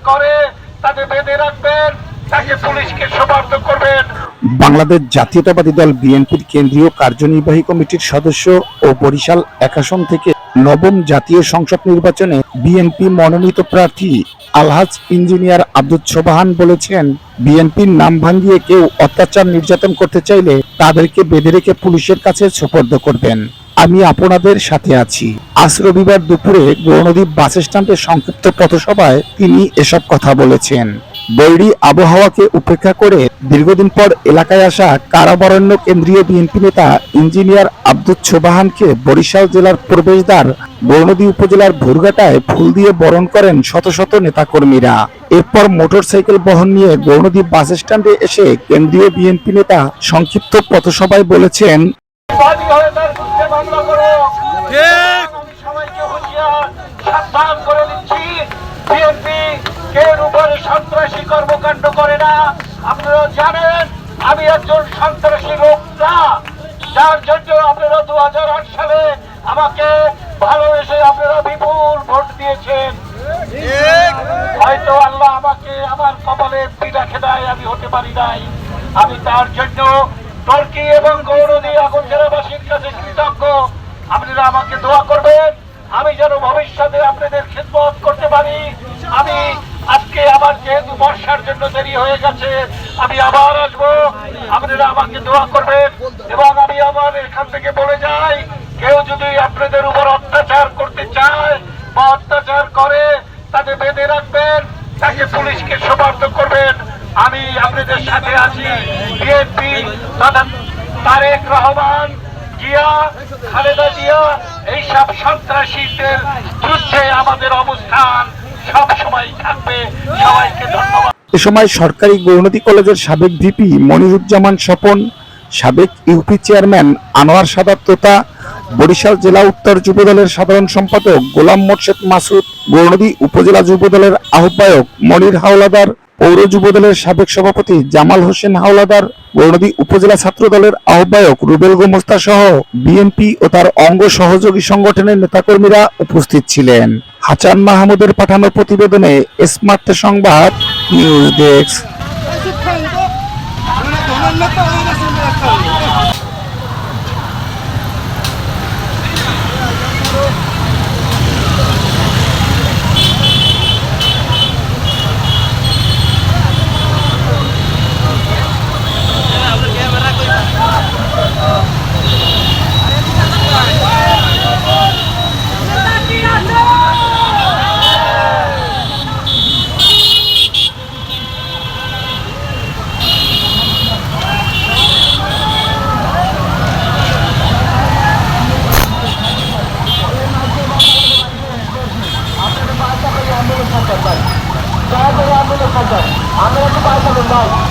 করে তাকে বেঁধে রাখবেন, তাকে পুলিশকে সোপর্দ করবেন। বাংলাদেশ জাতীয়তাবাদী দল বিএনপির কেন্দ্রীয় কার্যনির্বাহী কমিটির সদস্য ও বরিশাল ১ আসন থেকে নবম জাতীয় সংসদ নির্বাচনে বিএনপি মনোনীত প্রার্থী আলহাজ ইঞ্জিনিয়ার আব্দুল সোবহান বলেছেন, বিএনপির নাম ভাঙিয়ে কেউ অত্যাচার নির্যাতন করতে চাইলে তাদেরকে বেঁধে রেখে পুলিশের কাছে সোপর্দ করবেন। আমি আপনাদের সাথে আছি। আজ রবিবার দুপুরে গৌরনদী বাস স্ট্যান্ডে সংক্ষিপ্ত পথসভায় তিনি এসব কথা বলেছেন। বৈরী আবহাওয়াকে উপেক্ষা করে দীর্ঘদিন পর এলাকায় আসা কারাবরেণ্য কেন্দ্রীয় বিএনপি নেতা ইঞ্জিনিয়ার আব্দুল সোবহানকে বরিশাল জেলার প্রবেশদ্বার গৌরনদী উপজেলার ভুরঘাটায় ফুল দিয়ে বরণ করেন শত শত নেতাকর্মীরা। এরপর মোটরসাইকেল বহন নিয়ে গৌরনদী বাস স্ট্যান্ডে এসে কেন্দ্রীয় বিএনপি নেতা সংক্ষিপ্ত পথসভায় বলেছেন, সাবধান করে দিচ্ছি, বিএনপি এর উপরে সন্ত্রাসী কর্মকাণ্ড করে না। আপনারা জানেন আমি একজন সন্ত্রাসী লোক না, যার জন্য আপনারা 2008 সালে আমাকে ভালোবেসে আপনারা বিপুল ভোট দিয়েছেন। হয়তো আল্লাহ আমাকে আমার কপালে পীড়া খেদায় আমি হতে পারি নাই। আমি তার জন্য টর্কি এবং গৌরনদী আগর জেলাবাসীর কাছে কৃতজ্ঞ। আপনারা আমাকে দোয়া করবেন, আমি যেন ভবিষ্যতে আপনাদের খিদমত করতে পারি। আমি আজকে আমার যেহেতু বর্ষার জন্য দেরি হয়ে গেছে, আমি আবার আসবো, আপনারা আমাকে দোয়া করবেন। এবং আমি আবার এখান থেকে বলে যাই, কেউ যদি আপনাদের উপর অত্যাচার করতে চায় বা অত্যাচার করে তাকে বেঁধে রাখবেন, তাকে পুলিশকে সোপর্দ করবেন। আমি আপনাদের সাথে আছি। বিএনপি তারেক রহমান, জিয়া, খালেদা জিয়া, এইসব সন্ত্রাসীদের বিরুদ্ধে আমাদের অবস্থান সব সময় থাকবে। সবাইকে ধন্যবাদ। এ সময় সরকারি গৌরনদী কলেজের সাবেক ভিপি মনিরুজ্জামান স্বপন, সাবেক ইউপি চেয়ারম্যান আনোয়ার সাদাত তোতা, বরিশাল জেলা উত্তর যুবদলের সাধারণ সম্পাদক গোলাম মোর্শেদ মাসুদ, গৌরনদী উপজেলা যুবদলের আহ্বায়ক মনির হাওলাদার, পৌর যুবদলের সাবেক সভাপতি জামাল হোসেন হাওলাদার, গৌরনদী উপজেলা ছাত্র দলের আহ্বায়ক রুবেল গোমস্তা সহ বিএনপি ও তার অঙ্গ সহযোগী সংগঠনের নেতাকর্মীরা উপস্থিত ছিলেন। হাসান মাহমুদের পাঠানো প্রতিবেদনে স্মার্ট সংবাদ নিউজ ডেস্ক। আমরা একটু পায়খানা